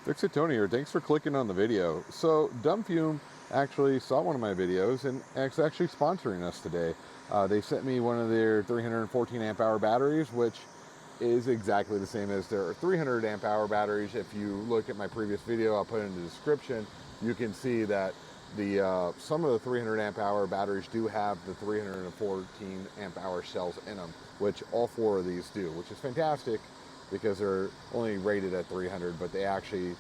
Fix-It Tony here. Thanks for clicking on the video. So Dumfume actually saw one of my videos and is actually sponsoring us today. They sent me one of their 314 amp hour batteries, which is exactly the same as their 300 amp hour batteries. If you look at my previous video, I'll put it in the description. You can see that the some of the 300 amp hour batteries do have the 314 amp hour cells in them, which all four of these do, which is fantastic because they're only rated at 300, but they actually,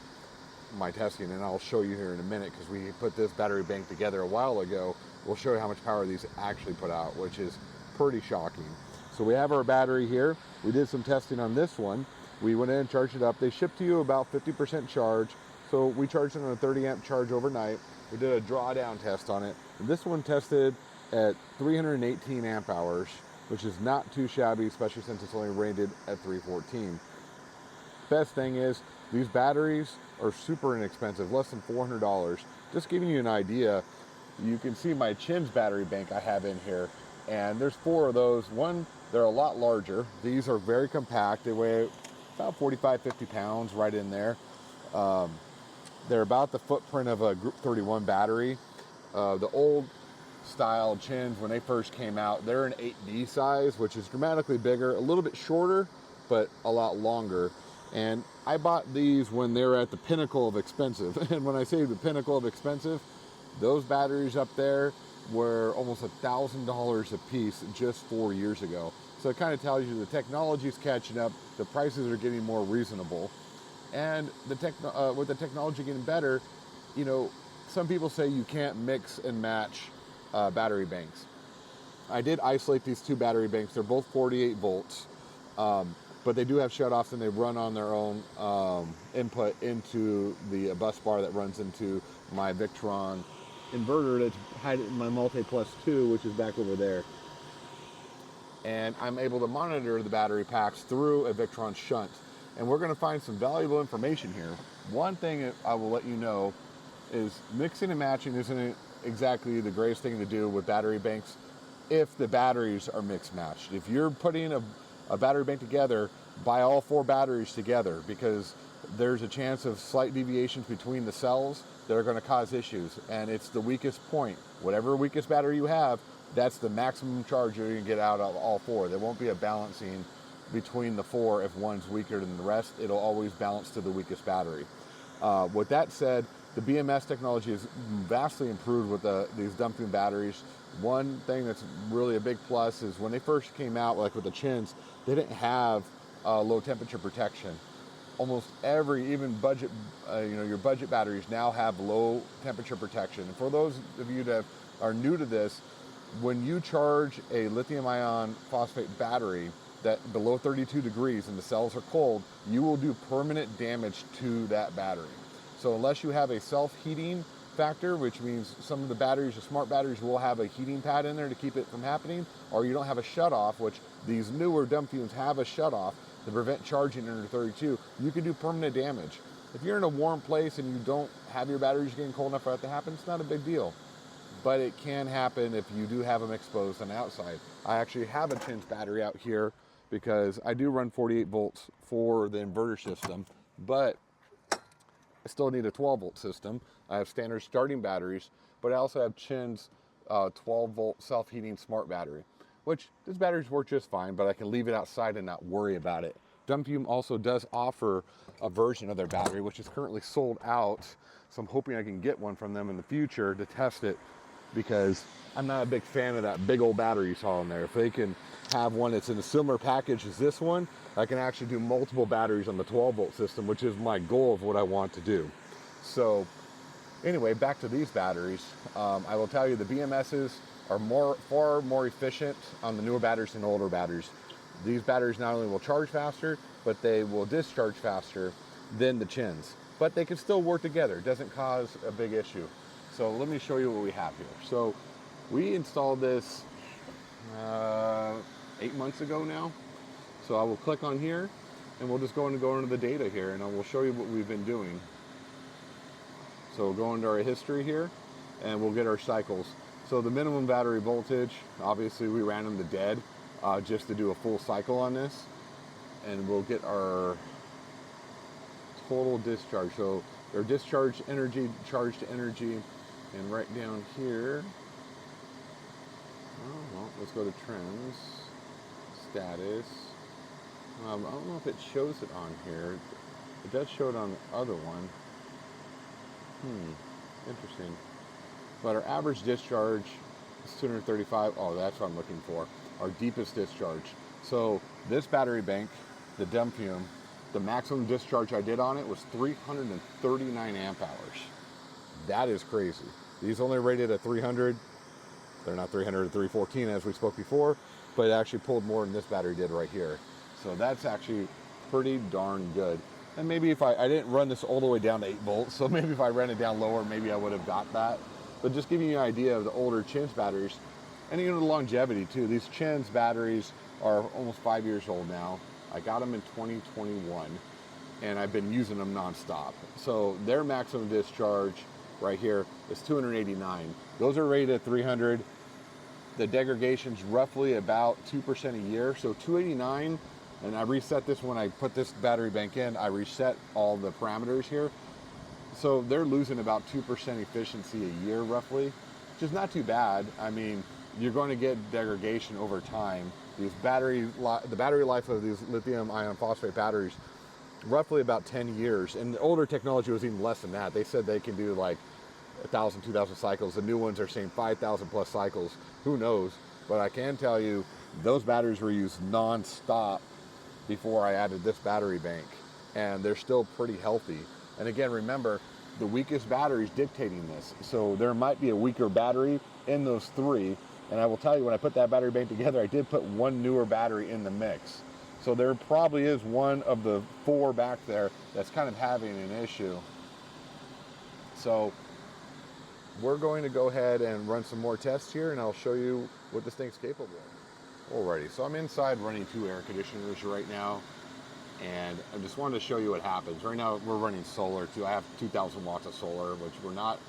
my testing, and I'll show you here in a minute because we put this battery bank together a while ago, we'll show you how much power these actually put out, which is pretty shocking. So we have our battery here. We did some testing on this one. We went in and charged it up. They ship to you about 50% charge. So we charged it on a 30 amp charge overnight. We did a drawdown test on it. And this one tested at 318 amp hours, which is not too shabby, especially since it's only rated at 314. Best thing is, these batteries are super inexpensive, less than $400. Just giving you an idea, you can see my Chins battery bank I have in here, and there's four of those. One, they're a lot larger. These are very compact. They weigh about 45, 50 pounds right in there. They're about the footprint of a Group 31 battery. The old style Chins, when they first came out, they're an 8D size, which is dramatically bigger, a little bit shorter, but a lot longer. And I bought these when they were at the pinnacle of expensive. And when I say the pinnacle of expensive, those batteries up there were almost $1,000 a piece just 4 years ago. So it kind of tells you the technology's catching up, the prices are getting more reasonable. And with the technology getting better, you know, some people say you can't mix and match battery banks. I did isolate these two battery banks. They're both 48 volts, but they do have shutoffs and they run on their own input into the bus bar that runs into my Victron inverter that's hiding in my Multi Plus 2, which is back over there. And I'm able to monitor the battery packs through a Victron shunt. And we're going to find some valuable information here. One thing I will let you know is mixing and matching isn't exactly the greatest thing to do with battery banks if the batteries are mixed matched. If you're putting a battery bank together, buy all four batteries together, because there's a chance of slight deviations between the cells that are going to cause issues. And it's the weakest point. Whatever weakest battery you have, that's the maximum charge you're going to get out of all four. There won't be a balancing between the four. If one's weaker than the rest, it'll always balance to the weakest battery. With that said, the BMS technology is vastly improved with these Dumfume batteries. One thing that's really a big plus is when they first came out, like with the Chins, they didn't have low temperature protection. Almost every, even budget, your budget batteries now have low temperature protection. And for those of you that are new to this, when you charge a lithium ion phosphate battery that below 32 degrees and the cells are cold, you will do permanent damage to that battery. So unless you have a self-heating factor, which means some of the batteries, the smart batteries, will have a heating pad in there to keep it from happening, or you don't have a shutoff, which these newer Dumfumes have a shutoff to prevent charging under 32, you can do permanent damage. If you're in a warm place and you don't have your batteries getting cold enough for that to happen, it's not a big deal. But it can happen if you do have them exposed on the outside. I actually have a Chins battery out here because I do run 48 volts for the inverter system, but I still need a 12 volt system. I have standard starting batteries, but I also have Chins 12 volt self-heating smart battery, which these batteries work just fine, but I can leave it outside and not worry about it. Dumfume also does offer a version of their battery, which is currently sold out. So I'm hoping I can get one from them in the future to test it, because I'm not a big fan of that big old battery you saw in there. If they can have one that's in a similar package as this one, I can actually do multiple batteries on the 12 volt system, which is my goal of what I want to do. So anyway, back to these batteries. I will tell you the BMSs are far more efficient on the newer batteries than older batteries. These batteries not only will charge faster, but they will discharge faster than the Chins. But they can still work together. It doesn't cause a big issue. So let me show you what we have here. So we installed this 8 months ago now. So I will click on here and we'll just go into the data here, and I will show you what we've been doing. So we'll go into our history here and we'll get our cycles. So the minimum battery voltage, obviously we ran them to dead just to do a full cycle on this. And we'll get our total discharge. So their discharge energy, charged energy, and right down here, oh, well, let's go to trends, status. I don't know if it shows it on here. It does show it on the other one. Interesting. But our average discharge is 235. Oh, that's what I'm looking for. Our deepest discharge. So this battery bank, the Dumfume, the maximum discharge I did on it was 339 amp hours. That is crazy. These only rated at 300. They're not 300 or 314 as we spoke before, but it actually pulled more than this battery did right here. So that's actually pretty darn good. And maybe if I didn't run this all the way down to 8 volts, so maybe if I ran it down lower, maybe I would have got that. But just giving you an idea of the older Chins batteries, and the longevity too. These Chins batteries are almost 5 years old now. I got them in 2021, and I've been using them nonstop. So their maximum discharge right here is 289. Those are rated at 300. The degradation's roughly about 2% a year, so 289. And I reset this when I put this battery bank in. I reset all the parameters here. So they're losing about 2% efficiency a year roughly, which is not too bad. I mean, you're going to get degradation over time. The battery life of these lithium ion phosphate batteries, roughly about 10 years. And the older technology was even less than that. They said they can do like 1,000, 2,000 cycles. The new ones are saying 5,000 plus cycles. Who knows? But I can tell you, those batteries were used non-stop before I added this battery bank, and they're still pretty healthy. And again, remember, the weakest battery is dictating this. So there might be a weaker battery in those three. And I will tell you, when I put that battery bank together, I did put one newer battery in the mix. So there probably is one of the 4 back there that's kind of having an issue. So we're going to go ahead and run some more tests here, and I'll show you what this thing's capable of. Alrighty, so I'm inside running 2 air conditioners right now, and I just wanted to show you what happens. Right now we're running solar too. I have 2,000 watts of solar, which we're not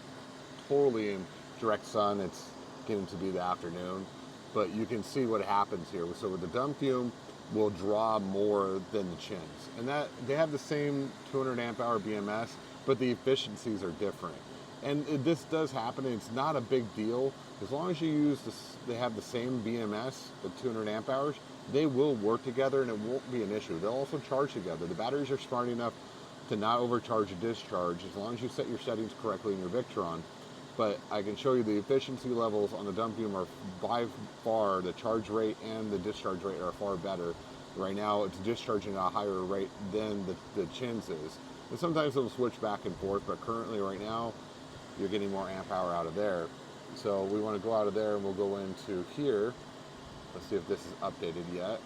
totally in direct sun. It's getting to be the afternoon, but you can see what happens here. So with the Dumfume, will draw more than the Chins, and that they have the same 200 amp hour BMS, but the efficiencies are different. And this does happen, and it's not a big deal. As long as you use this, they have the same BMS, the 200 amp hours, they will work together and it won't be an issue. They'll also charge together. The batteries are smart enough to not overcharge or discharge as long as you set your settings correctly in your Victron. But I can show you the efficiency levels on the Dumfume are by far, the charge rate and the discharge rate are far better. Right now it's discharging at a higher rate than the Chins is. And sometimes it'll switch back and forth, but currently right now, you're getting more amp hour out of there. So we want to go out of there and we'll go into here. Let's see if this is updated yet.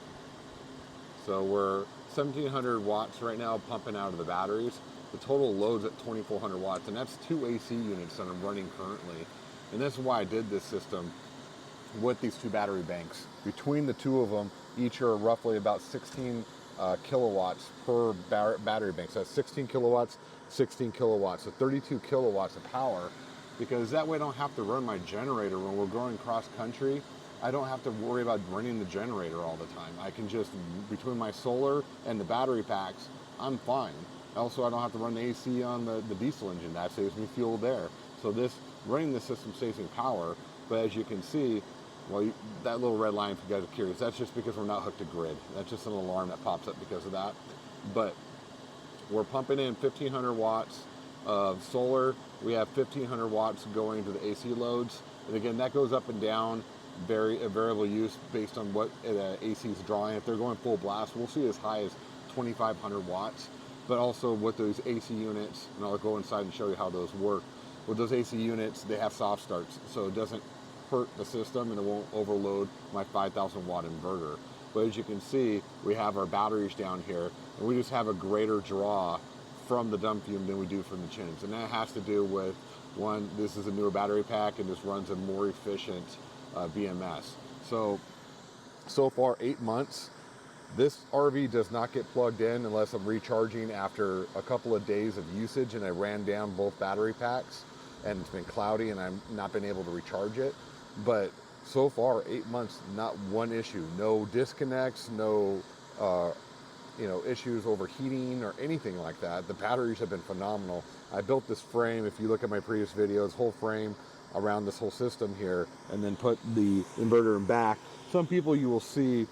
So we're 1,700 watts right now pumping out of the batteries. The total load's at 2,400 watts, and that's 2 AC units that I'm running currently. And this is why I did this system with these 2 battery banks. Between the 2 of them, each are roughly about 16 kilowatts per battery bank. So that's 16 kilowatts, 16 kilowatts, so 32 kilowatts of power, because that way I don't have to run my generator when we're going cross country. I don't have to worry about running the generator all the time. I can just, between my solar and the battery packs, I'm fine. Also, I don't have to run the AC on the diesel engine. That saves me fuel there. So running the system saves me power, but as you can see, well, that little red line, if you guys are curious, that's just because we're not hooked to grid. That's just an alarm that pops up because of that. But we're pumping in 1,500 watts of solar. We have 1,500 watts going to the AC loads. And again, that goes up and down, variable use based on what AC is drawing. If they're going full blast, we'll see as high as 2,500 watts. But also with those AC units, and I'll go inside and show you how those work. With those AC units, they have soft starts, so it doesn't hurt the system and it won't overload my 5,000 watt inverter. But as you can see, we have our batteries down here, and we just have a greater draw from the Dumfume than we do from the Chins. And that has to do with, one, this is a newer battery pack and this runs a more efficient BMS. So far 8 months, this RV does not get plugged in unless I'm recharging after a couple of days of usage and I ran down both battery packs and it's been cloudy and I've not been able to recharge it. But so far, 8 months, not one issue. No disconnects, no you know, issues overheating or anything like that. The batteries have been phenomenal. I built this frame, if you look at my previous videos, whole frame around this whole system here, and then put the inverter in back. Some people you will see,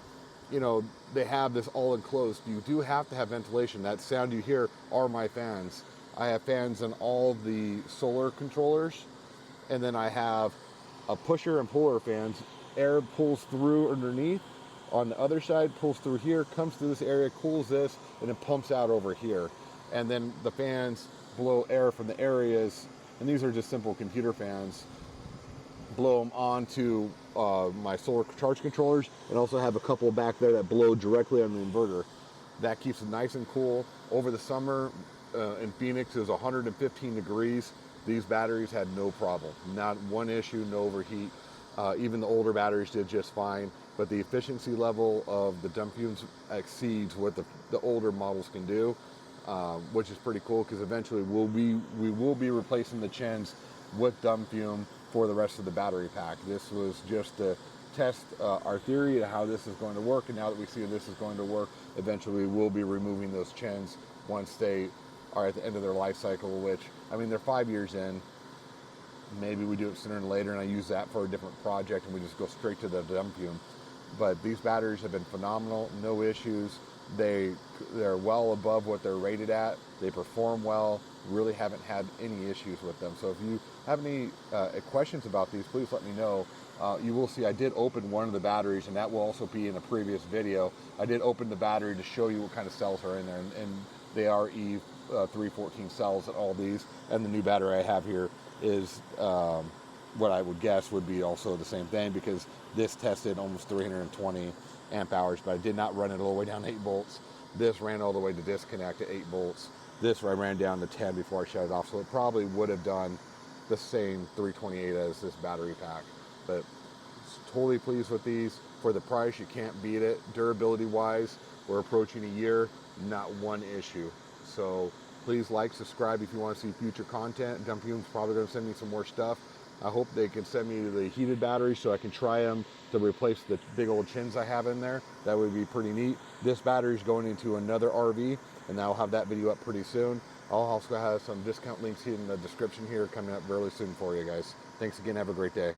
you know, they have this all enclosed. You do have to have ventilation. That sound you hear are my fans. I have fans in all the solar controllers, and then I have a pusher and puller fans. Air pulls through underneath. On the other side, pulls through here, comes through this area, cools this, and then pumps out over here. And then the fans blow air from the areas, and these are just simple computer fans, blow them onto my solar charge controllers, and also have a couple back there that blow directly on the inverter. That keeps it nice and cool. Over the summer in Phoenix, it was 115 degrees. These batteries had no problem, not one issue, no overheat. Even the older batteries did just fine, but the efficiency level of the Dumfumes exceeds what the older models can do, which is pretty cool, because eventually we will be replacing the chins with Dumfume for the rest of the battery pack. This was just to test our theory of how this is going to work, and now that we see this is going to work, eventually we'll be removing those chins once they are at the end of their life cycle, which, I mean, they're 5 years in. Maybe we do it sooner than later, and I use that for a different project, and we just go straight to the Dumfume. But these batteries have been phenomenal, no issues. They're well above what they're rated at. They perform well. Really haven't had any issues with them. So if you have any questions about these, please let me know. You will see I did open one of the batteries, and that will also be in a previous video. I did open the battery to show you what kind of cells are in there, and they are E314 cells in all these. And the new battery I have here is what I would guess would be also the same thing, because this tested almost 320 amp hours, but I did not run it all the way down to 8 volts. This ran all the way to disconnect at 8 volts. This I ran down to 10 before I shut it off, so it probably would have done the same 328 as this battery pack. But totally pleased with these. For the price, you can't beat it. Durability wise, we're approaching a year, not one issue. So please like, subscribe if you want to see future content. Dumfume's probably going to send me some more stuff. I hope they can send me the heated batteries so I can try them to replace the big old chins I have in there. That would be pretty neat. This battery is going into another RV, and I'll have that video up pretty soon. I'll also have some discount links here in the description here coming up really soon for you guys. Thanks again. Have a great day.